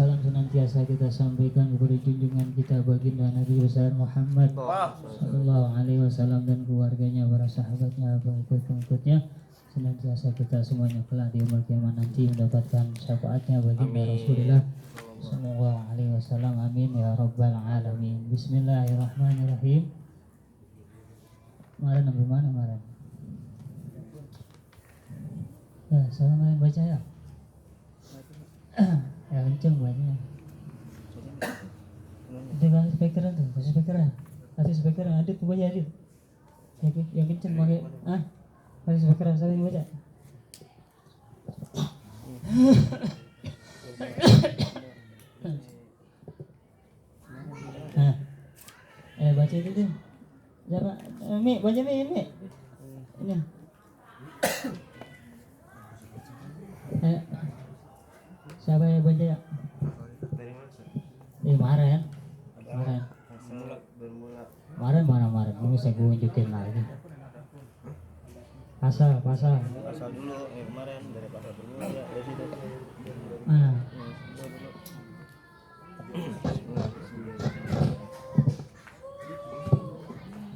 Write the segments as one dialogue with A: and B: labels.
A: salam senantiasa kita sampaikan kepada junjungan kita baginda Nabi besar Muhammad sallallahu alaihi wasallam dan keluarganya, para sahabatnya, pengikut-pengikutnya, senantiasa kita semuanya kelak di yaumul kiamat nanti mendapatkan syafaatnya baginda Rasulullah sallallahu alaihi wasallam. Amin ya rabbal alamin. Bismillahirrahmanirrahim. Kemarin sampai mana kemarin? Ya, saya main baca ya. Ya kenceng bacanya. Dengan speakeran tuh, kasih speakeran. Kasih speakeran, Adit baca Adit. Yang kenceng pakai kasih speakeran saya baca. Baca itu tuh. Siapa? Mi, baca Mi, ini. Ini. Siapa yang baca ya?
B: Dari mana?
A: Kemarin.
B: Bermula.
A: Kemarin. Ini saya tunjukin lagi. Pasal.
B: Pasal dulu, kemarin dari pasal bermula ya, dari situ.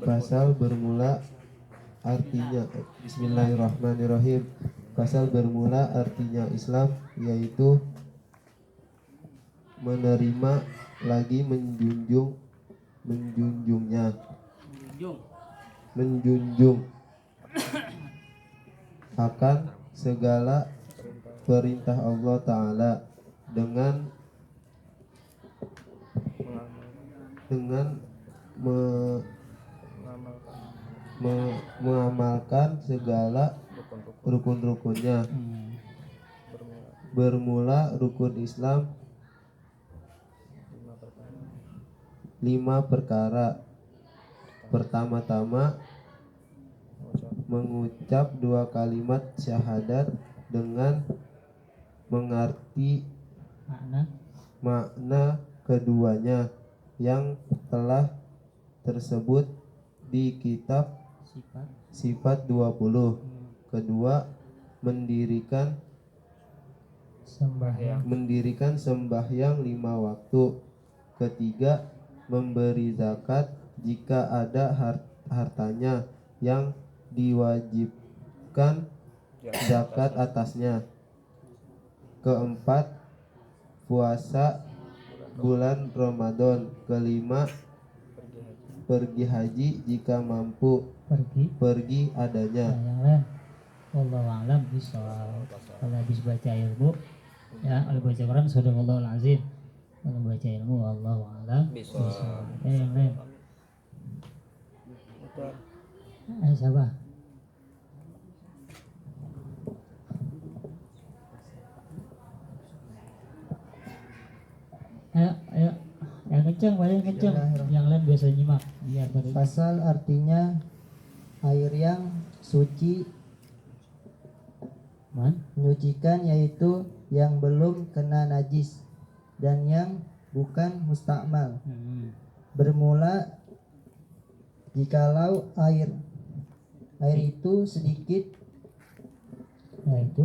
C: Pasal bermula artinya Bismillahirrahmanirrahim. Pasal bermula artinya Islam, yaitu menerima lagi menjunjung akan segala perintah Allah Ta'ala dengan mengamalkan segala rukun-rukunnya. Bermula rukun Islam 5 perkara. Pertama-tama mengucap 2 kalimat syahadat dengan mengerti makna keduanya yang telah tersebut di kitab Sifat 20. Kedua, mendirikan sembahyang 5 waktu. Ketiga, memberi zakat jika ada hartanya yang diwajibkan zakat atasnya. Keempat, puasa bulan Ramadan. Kelima, pergi haji jika mampu pergi adanya.
A: Yang lain wallahu a'lam bishawab. Kalau habis baca ilmu ya, kalau baca Quran sadaqallahul azim. Kalau baca ilmu wallahu a'lam bishawab. Yang lain siapa? Ayo yang kenceng, paling kenceng. Yang lain biasa nyimak biar pada.
D: Pasal artinya air yang suci, menyucikan, yaitu yang belum kena najis dan yang bukan mustakmal. Bermula jikalau air itu sedikit,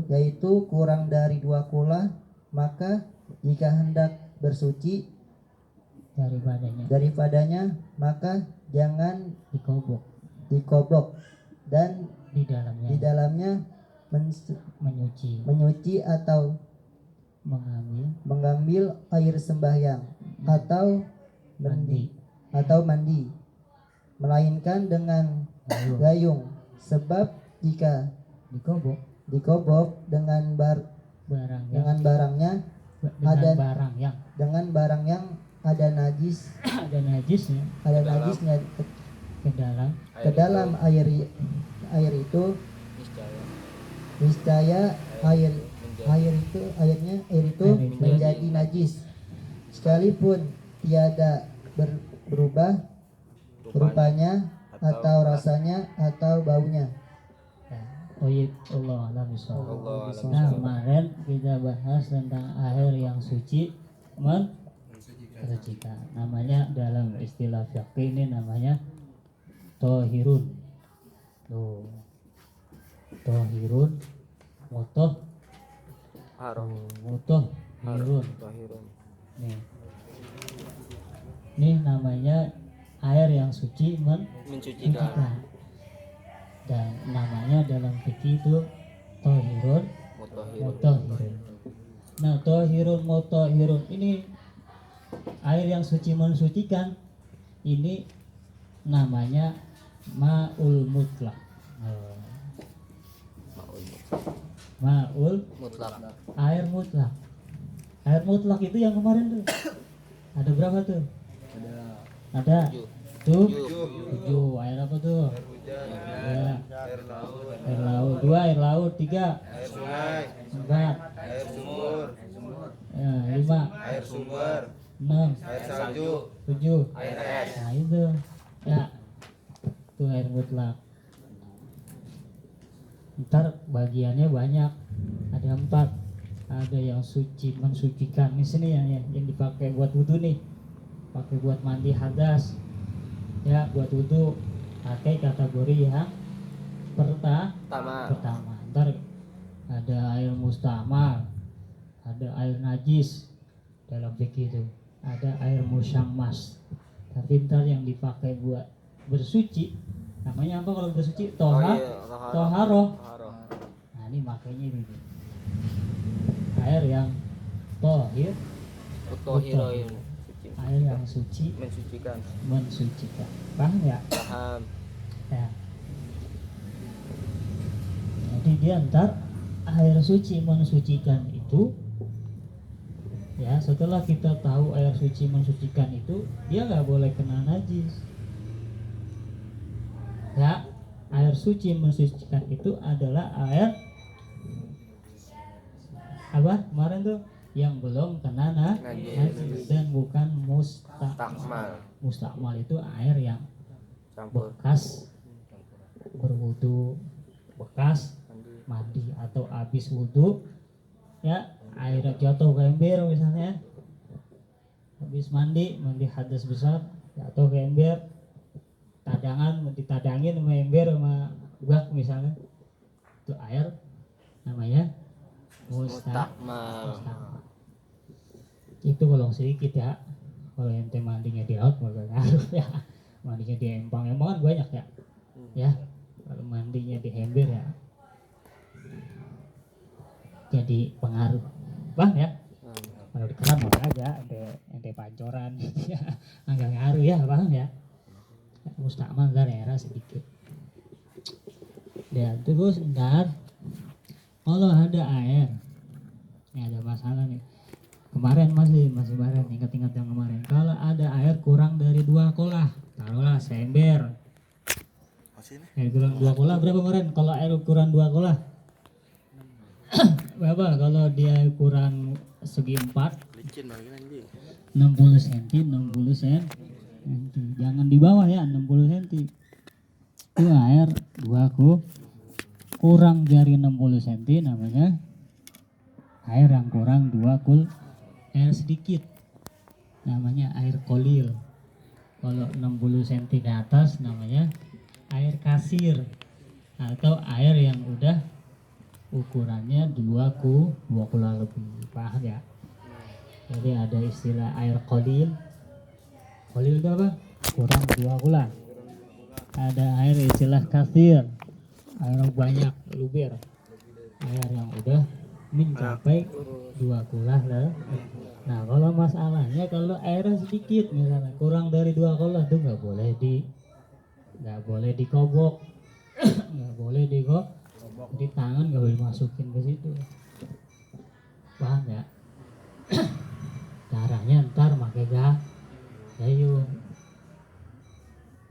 D: yaitu kurang dari 2 kula, maka jika hendak bersuci daripadanya maka jangan dikobok dan di dalamnya menyuci atau mengambil air sembahyang atau mandi, melainkan dengan gayung, sebab jika dikobok dengan barang yang ada najisnya ke dalam air itu, niscaya air itu menjadi najis, sekalipun tiada berubah rupanya atau rasanya atau baunya.
A: Allah alam bishawab. Nah, kemarin kita bahas tentang air yang suci mensucikan. Namanya dalam istilah fiqih ini namanya tohirun. Tohirun, mutohirun. nih. Ini namanya air yang suci mensucikan. Dan namanya dalam fikih itu tohirun mutahhirun. Nah, tohirun mutahhirun ini air yang suci mensucikan ini namanya ma'ul mutlak. Ma'ul
B: mutlak.
A: Air mutlak. Air mutlak itu yang kemarin tuh. Ada berapa tuh? Ada 7. Air apa tuh? Ya. Air laut. 2 air laut. 3
C: air sungai,
A: 4
C: air sumur,
A: ya, 5
C: air sumber,
A: 6
C: air salju,
A: 7
C: air es.
A: Nah itu ya, itu air mutlak. Ntar bagiannya banyak, ada 4. Ada yang suci mensucikan di sini yang dipakai buat wudhu nih, pakai buat mandi hadas ya, buat wudhu pakai kategori yang pertama. Ntar ada air mustamal, ada air najis dalam fikih itu, ada air musyammas. Tapi ntar yang dipakai buat bersuci namanya apa kalau bersuci? Toharoh. Nah ini makanya ini air yang tohir, air yang suci mensucikan. Paham ya?
B: Paham.
A: Ya. Jadi dia ntar air suci mensucikan itu ya, setelah kita tahu air suci mensucikan itu, dia nggak boleh kena najis ya. Air suci mensucikan itu adalah air apa kemarin tuh yang belum kena najis dan bukan mustakmal itu air yang bekas berwudu, bekas mandi atau habis wudu ya, air jatuh ke ember misalnya, habis mandi hadas besar jatuh ke ember, ditadangin sama ember sama bak misalnya, itu air namanya mustakmal. Itu kalau sedikit ya. Kalau ente mandinya di laut nggak ngaruh ya, mandinya di empang kan banyak ya. Ya, kalau mandinya di ember ya jadi pengaruh, bang ya. Kalau di keran mah aja, ente pancoran ya, nggak ngaruh ya, bang ya. Mustakmal daerah sedikit. Ya terus ntar kalau ada air, ini ada masalah nih. Kemarin masih kemarin, ingat yang kemarin. Kalau ada air kurang dari 2 kolah, taruhlah seember. Air kurang 2 kolah berapa kemarin? Kalau air ukuran 2 kolah berapa? Kalau dia ukuran segi 4 60 cm, jangan di bawah ya, 60 cm. Itu air 2 kurang dari 60 cm namanya air yang kurang 2 kul. Air sedikit namanya air kolil. Kalau 60 cm ke atas namanya air kasir atau air yang udah ukurannya 2 kula lebih. Paham ya? Jadi ada istilah air kolil. Kolil itu apa? Kurang 2 kula. Ada air istilah kasir, air banyak, luber, air yang udah mencapai 2 kula lah. Nah kalau masalahnya kalau airnya sedikit, misalnya kurang dari 2 kula itu nggak boleh dikobok, nggak boleh di tangan, nggak boleh masukin ke situ. Paham ya? Caranya ntar pakai gayung.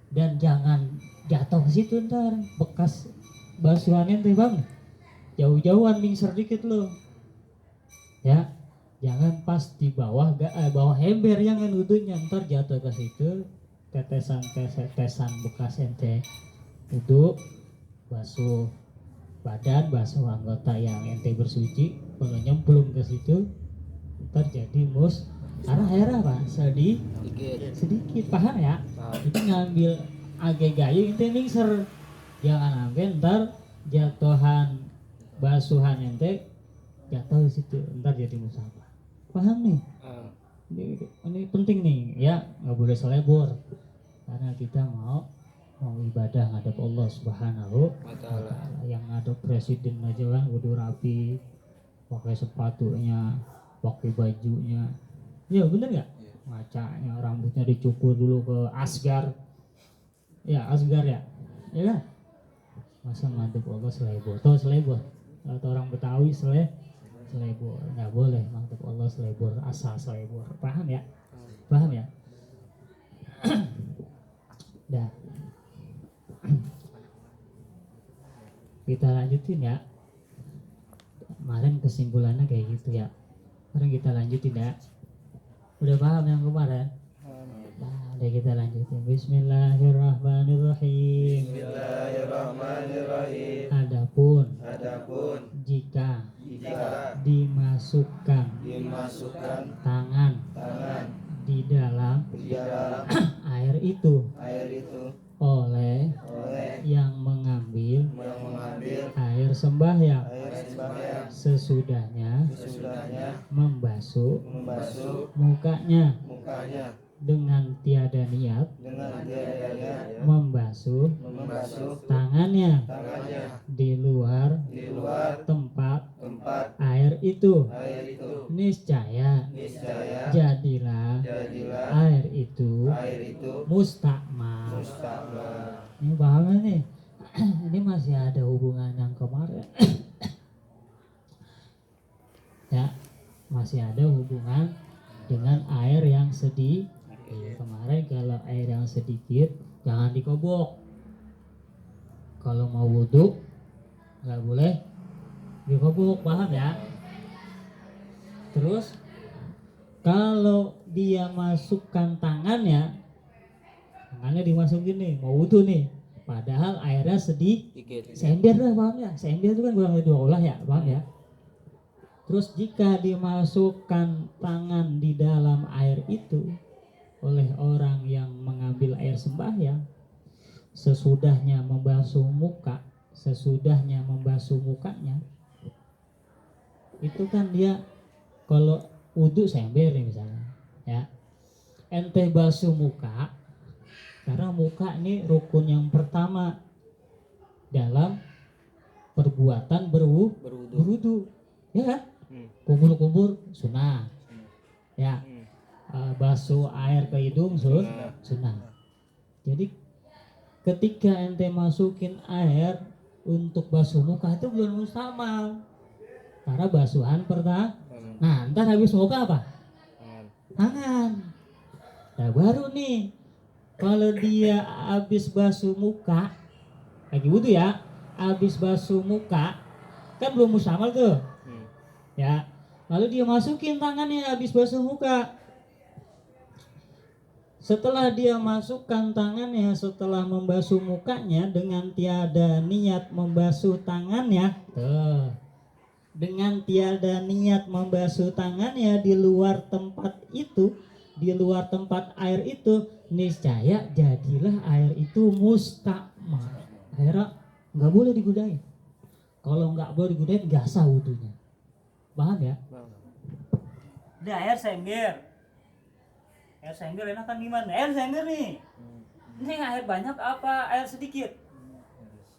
A: Dan jangan jatuh ke situ ntar, bekas basuhannya tuh bang, jauh-jauhan mingser dikit lo ya, jangan pas di bawah bawah ember, jangan wudhunya ntar jatuh ke situ, tetesan bekas ente wudhu, basuh badan, basuh anggota yang ente bersuci, kalau nyemplung ke situ ntar jadi arah apa sedikit. Paham ya? Itu ngambil agak gayung ente mingser, jangan ambil ntar jatuhan basuhan ente jatuh di situ, ntar jadi musabah. Paham nih? Ini penting nih ya, nggak boleh selebor karena kita mau ibadah ngadep Allah Subhanahu wa Ta'ala. Yang ngadep presiden aja kan kudu rapi, pakai sepatunya, pakai bajunya, ya bener nggak? Ngacanya rambutnya dicukur dulu ke asgar, ya asgar ya kan? Masa ngadep Allah selebor? Tahu selebor? Atau orang Betawi selebor? Nggak boleh ngadep Allah selebor, asal selebor. Paham ya? Paham ya? Dah. Kita lanjutin ya. Kemarin kesimpulannya kayak gitu ya. Sekarang kita lanjutin ya. Udah paham yang kemarin? Nah, udah kita lanjutin. Bismillahirrahmanirrahim.
C: Bismillahirrahmanirrahim.
A: Adapun jika dimasukkan tangan di dalam air itu oleh yang mengambil air sembahyang sesudahnya membasuh mukanya dengan tiada niat membasuh tangannya di luar tempat air itu, niscaya jadilah air itu mustakmal. Ini bahannya nih. Ini masih ada hubungan yang kemarin. Ya, masih ada hubungan dengan air yang sedikit. Kemarin kalau air yang sedikit jangan dikobok. Kalau mau wudhu nggak boleh dikobok, paham ya? Terus kalau dia masukkan tangannya dimasukin nih, mau wudhu nih, padahal airnya sedikit, sember lah, paham ya? Sember itu kan kurang lebih 2 olah ya, paham ya? Terus jika dimasukkan tangan di dalam air itu oleh orang yang mengambil air sembahyang sesudahnya membasuh mukanya, itu kan dia kalau wudhu sember nih misalnya ya, ente basuh muka karena muka ini rukun yang pertama dalam perbuatan berwudu ya kan? Kumpul sunnah ya, basuh air ke hidung sunnah. Jadi ketika ente masukin air untuk basuh muka itu belum mustakmal karena basuhan pertama. Nah ntar habis muka apa? Tangan. Nah baru nih kalau dia habis basuh muka lagi wudhu ya, habis basuh muka kan belum mustakmal tuh ya, lalu dia masukin tangannya habis basuh muka. Setelah dia masukkan tangannya setelah membasuh mukanya dengan tiada niat membasuh tangannya, dengan tiada niat membasuh tangannya di luar tempat itu, di luar tempat air itu, niscaya jadilah air itu mustakmal. Akhirnya nggak boleh digunain. Kalau nggak boleh digunain nggak sah wudunya. Paham ya? Udah air sember. Air sember enakan gimana? Air sember nih. Ini air banyak apa air sedikit?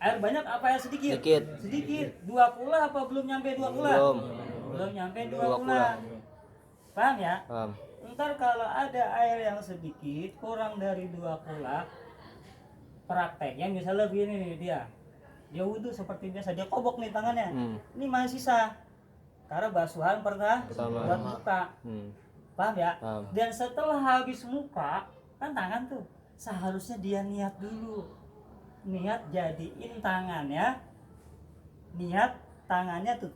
A: Air banyak apa air sedikit? Sedikit. 2 kula apa belum nyampe 2 kula? Belum nyampe 2 kula. Paham ya? Paham. Ntar kalau ada air yang sedikit kurang dari 2 kula, prakteknya misalnya begini nih dia wudhu seperti biasa, dia kobok nih tangannya. Ini masih sisa karena basuhan pertama buat muka. Paham ya? Dan setelah habis muka kan tangan tuh seharusnya dia niat dulu, niat jadiin tangannya, niat tangannya tuh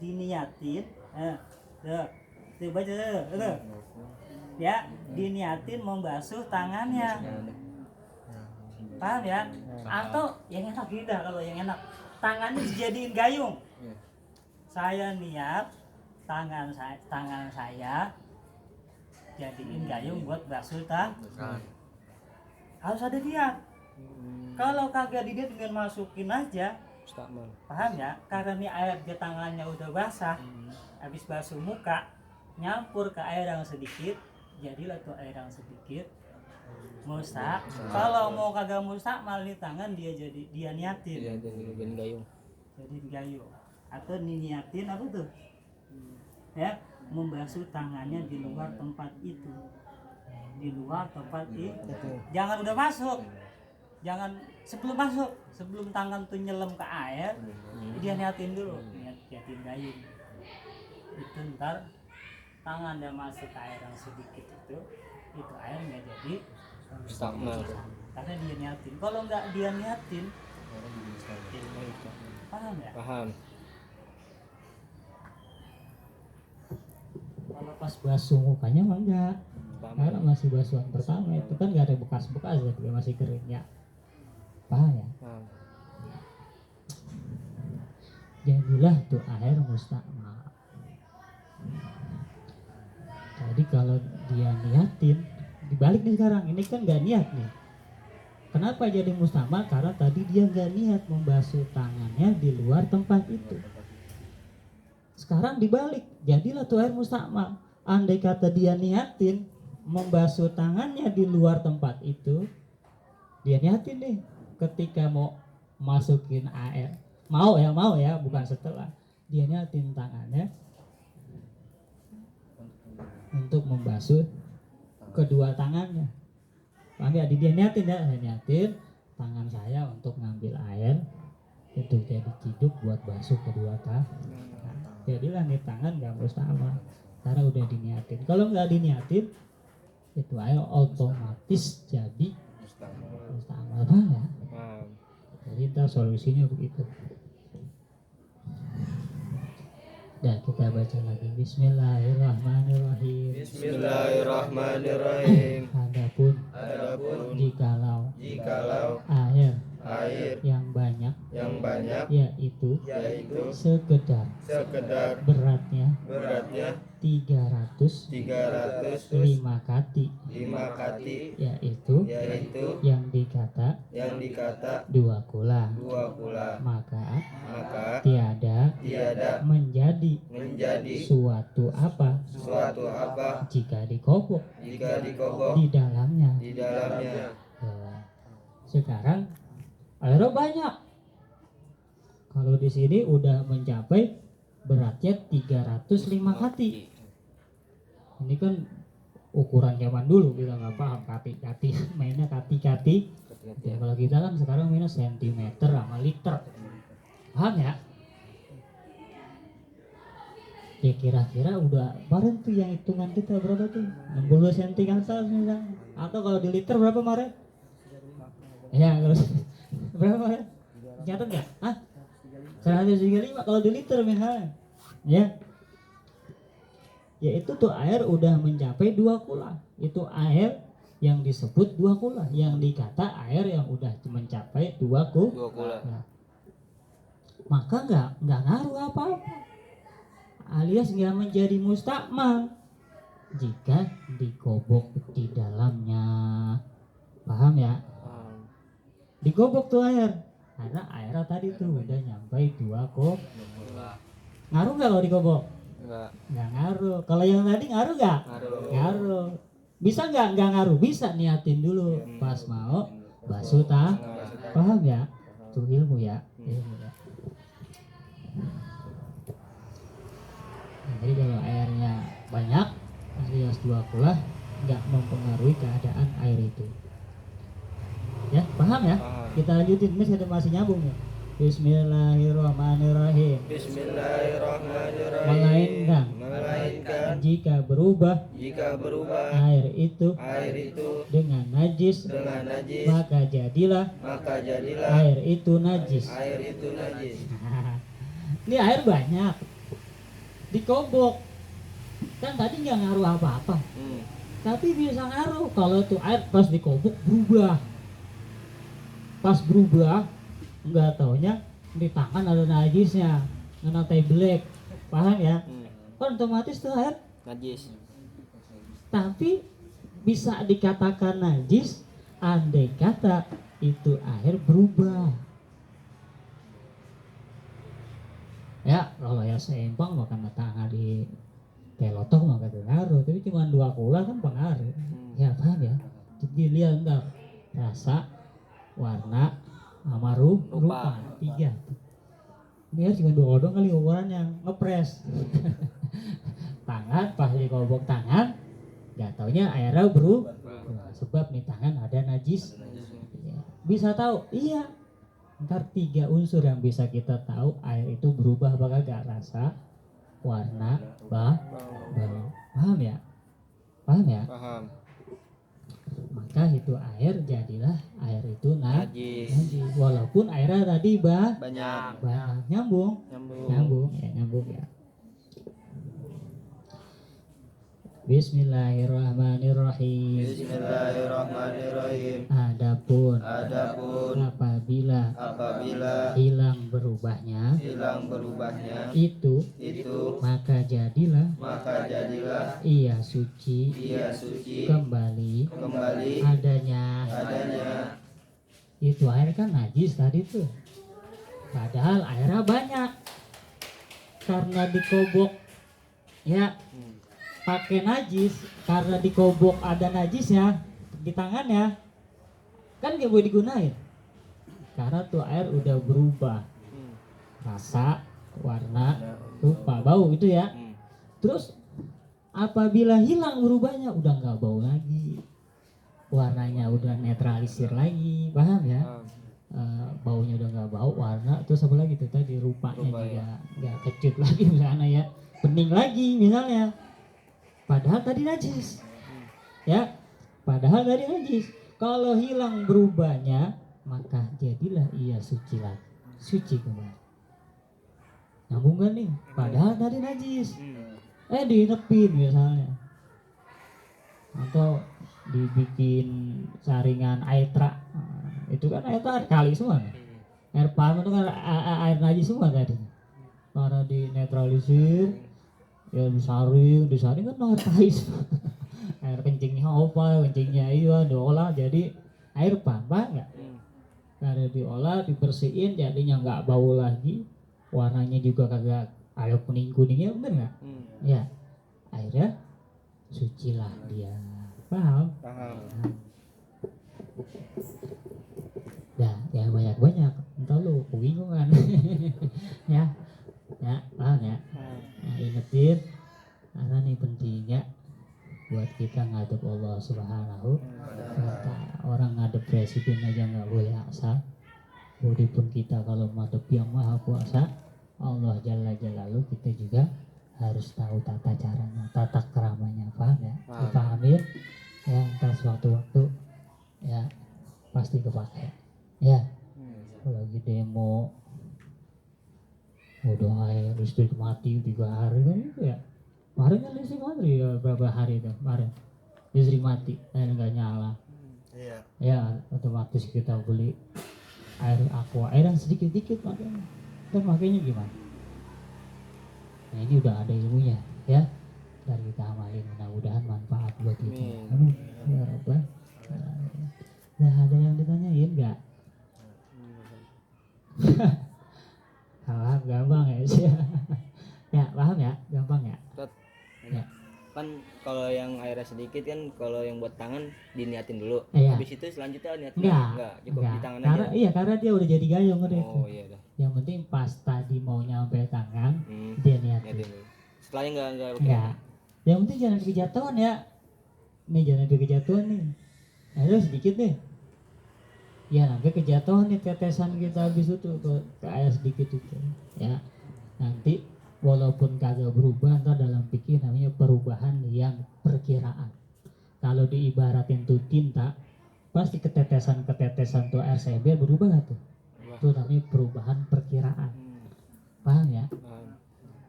A: diniatin, tuh baca tuh, ya diniatin membasuh tangannya. Paham ya? Atau yang enak gini dah, kalau yang enak tangannya dijadiin gayung. Saya niat tangan saya jadiin gayung buat basuh tangan. Harus ada niat. Kalau kagak diniat dengan masukin aja, paham ya? Karena ini air di tangannya udah basah, habis basuh muka, nyampur ke air yang sedikit, jadilah tuh air yang sedikit musta. Kalau mau kagak musta mal di tangan dia jadi dia niatin.
B: Iya, jadi gayung.
A: Jadi gayung. Atau niatin apa tuh? Ya, membasuh tangannya di luar tempat itu. Di luar tempat itu. Jangan udah masuk. Jangan sebelum masuk, sebelum tangan tuh nyelam ke air, dia niatin dulu, niatin gayung. Itu ntar tangan yang masuk ke air yang sedikit itu air nggak jadi
B: Mustakmal.
A: karena dia niatin. Kalau nggak dia niatin, paham ya?
B: Paham.
A: Kalau pas basuh mukanya mah enggak, karena masih basuhan pertama itu kan nggak ada bekas-bekas ya, dia masih kering ya. Paham ya?
B: Paham.
A: Jadilah tuh air mustakmal. Jadi kalau dia niatin, dibalik nih sekarang, ini kan nggak niat nih. Kenapa jadi mustakmal? Karena tadi dia nggak niat membasuh tangannya di luar tempat itu. Sekarang dibalik, jadilah tuh air mustakmal. Andai kata dia niatin membasuh tangannya di luar tempat itu, dia niatin nih ketika mau masukin air, mau ya, bukan setelah, dia niatin tangannya untuk membasuh kedua tangannya. Paham ya? Dia niatin ya, saya niatin tangan saya untuk ngambil air itu jadi ciduk buat basuh kedua tangan. Jadilah nih tangan nggak mustakmal karena udah diniatin. Kalau nggak diniatin itu air otomatis jadi mustakmal. Paham ya?
B: Paham.
A: Jadi ntar solusinya begitu. Dan kita baca lagi. Bismillahirrahmanirrahim.
C: Bismillahirrahmanirrahim.
A: Adapun
C: Jikalau
A: air
C: air
A: yang banyak yaitu sekedar beratnya 305 kati yaitu yang dikata dua kula maka tiada menjadi suatu apa jika dikobok di dalamnya. Ya. Sekarang airnya banyak. Kalau di sini udah mencapai beratnya 305 kati. Ini kan ukuran zaman dulu, kita nggak paham kati-kati, mainnya kati-kati. Ya, kalau kita kan sekarang mainnya sentimeter sama liter. Paham ya? Ya kira-kira udah kemarin tuh yang hitungan kita berapa tuh? 60 cm kan misalnya. Atau kalau di liter berapa kemarin? Ya kalau berapa kemarin? Catat nggak? Hah? 135 kalau di liter misalnya. Ya. Yaitu tuh air udah mencapai 2 kula. Itu air yang disebut 2 kula, yang dikata air yang udah mencapai 2 kula. Ya. Maka nggak ngaruh apa-apa. Alias nggak menjadi mustakmal jika dikobok di dalamnya. Paham ya? Dikobok tuh air karena airnya tadi tuh udah nyampe 2 kok. Ngaruh nggak kalau dikobok? Nggak ngaruh. Kalau yang tadi ngaruh nggak? Ngaruh. Bisa nggak ngaruh? Bisa, niatin dulu pas mau basuh tangan. Paham ya? Tuh ilmu ya. Jadi kalau airnya banyak alias 2 kula nggak mempengaruhi keadaan air itu. Ya, paham ya?
B: Paham.
A: Kita lanjutin, ini masih nyambung ya. Bismillahirrahmanirrahim. Melainkan jika berubah air itu dengan najis maka jadilah air itu najis. Ini air banyak dikobok kan tadi nggak ngaruh apa-apa, tapi bisa ngaruh kalau tuh air pas dikobok berubah nggak taunya di tangan ada najisnya, kena black. Paham ya? Kan otomatis tuh air
B: Najis.
A: tapi bisa dikatakan najis andai kata itu air berubah. Ya kalau ya seimbang bahkan tangan telotok mah kagak ngaruh, tapi cuma 2 kula kan pengaruh. Ya paham ya. Jadi lihat enggak rasa, warna, sama rupa 3. Ini harus cuma 2 odong kali ukuran yang ngepres. Tangan pas dikobok tangan, nggak taunya airnya berubah. Sebab nih tangan ada najis. Ya. Bisa tahu? Iya. Ntar 3 unsur yang bisa kita tahu air itu berubah apa kagak, rasa, warna, bau. Paham ya? Paham ya?
C: Paham.
A: Maka itu air jadilah air itu
C: Najis.
A: najis. Walaupun airnya tadi
C: Banyak.
A: nyambung ya. Bismillahirrahmanirrahim.
C: Bismillahirrahmanirrahim.
A: Adapun apabila hilang berubahnya itu maka jadilah ia suci kembali adanya itu air kan najis tadi tuh, padahal airnya banyak karena dikobok ya pakai najis, karena dikobok ada najisnya di tangannya kan gak boleh digunain karena tuh air udah berubah rasa, warna, rupa, bau itu ya. Terus apabila hilang berubahnya udah nggak bau lagi, warnanya udah netralisir lagi, paham ya? Baunya udah nggak bau, warna, terus apa lagi tuh tadi rupanya juga nggak kecut lagi misalnya ya, bening lagi misalnya. Padahal tadi najis, ya. Padahal tadi najis. Kalau hilang berubahnya, maka jadilah ia suci lagi, suci kembali. Nyambung kan nih? Padahal tadi najis. Diinepin misalnya, atau dibikin saringan aitra, itu kan air kali semua. Air palm itu kan air najis semua tadi. Karena dinetralisir. Ya disaring kan air tai air kencingnya apa, kencingnya iya diolah jadi air pampa nggak? Karena diolah dibersihin jadinya nggak bau lagi, warnanya juga kagak ada kuningnya, bener nggak? Ya akhirnya suci lah dia, paham? Ya banyak entah lu kebingungan. ya paham ya? Nah, ingetin karena ini pentingnya buat kita ngadep Allah Subhanahu wa Ta'ala. Orang ngadep presiden aja nggak boleh asal. Walaupun kita kalau ngadep yang maha kuasa Allah Jalla Jalaluhu, kita juga harus tahu tata caranya, tata keramanya, paham ya? Dipahamin ya, ntar suatu-waktu ya pasti kepake ya. Kalau lagi demo udah air listrik mati 3 hari kan itu ya. Kemarin kan listrik mati ya, berapa hari itu kemarin listrik mati, air nggak nyala. Ya otomatis kita beli air aqua, air yang sedikit-sedikit makanya. Dan makanya gimana? Nah ini udah ada ilmunya ya, dari kita amalin, mudah-mudahan manfaat buat kita. Amin ya Rabbal alamin. Nah ada yang ditanyain nggak? Paham gampang ya sih. Ya paham ya, gampang ya. Ya.
C: Kan kalau yang airnya sedikit kan, kalau yang buat tangan diniatin dulu.
A: Iya.
C: Habis itu selanjutnya niat
A: Enggak,
C: cukup di tangan
A: karena,
C: aja.
A: iya karena dia udah jadi gayung udah itu.
C: Oh iya dah.
A: Yang penting pas tadi mau nyampe tangan dia niatin.
C: Dulu. Setelahnya enggak
A: Enggak. Yang penting jangan kejatuhan ya. Nih jangan sampai kejatuhan nih. Airnya sedikit deh. Ya nanti kejatuhan nih tetesan kita habis itu ke air sedikit itu ya. Nanti walaupun kagak berubah, ntar dalam fikih namanya perubahan yang perkiraan. Kalau diibaratin tuh tinta, pasti ketetesan tuh air seber berubah gak tuh? Itu namanya perubahan perkiraan. Paham ya?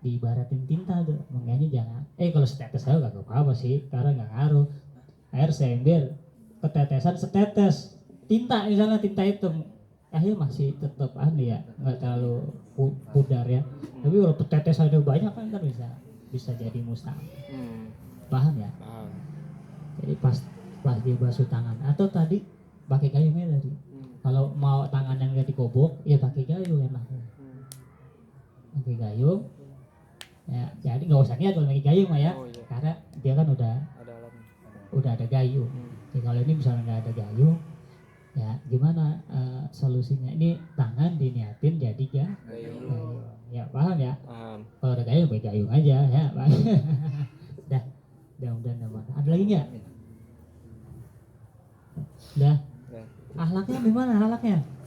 A: Diibaratin tinta tuh, makanya jangan. Kalau setetes aja gak apa-apa sih, karena gak ngaruh. Air seber, ketetesan setetes. Tinta misalnya tinta hitam, akhirnya masih tetap aneh ya, nggak terlalu pudar ya. Tapi kalau tetesannya banyak kan bisa jadi mustahil. Paham ya?
C: Paham.
A: Jadi pas dia basuh tangan atau tadi pakai gayungnya tadi. Kalau mau tangan yang nggak dikobok, ya pakai gayung enaknya. Pakai gayung, Ya, jadi nggak usah niat kalau pakai gayung mah ya,
C: Oh, iya.
A: karena dia kan udah
C: Ada alatnya.
A: ada gayung. Jadi kalau ini misalnya nggak ada gayung, ya gimana solusinya? Ini tangan diniatin jadi gayung. Ya paham ya?
C: Paham.
A: Kalau ada gayung, pakai gayung aja ya. Paham? Dah, mudah-mudahan aman. Ada lagi nggak? Dah.
C: Ya.
A: Ahlaknya gimana ahlaknya?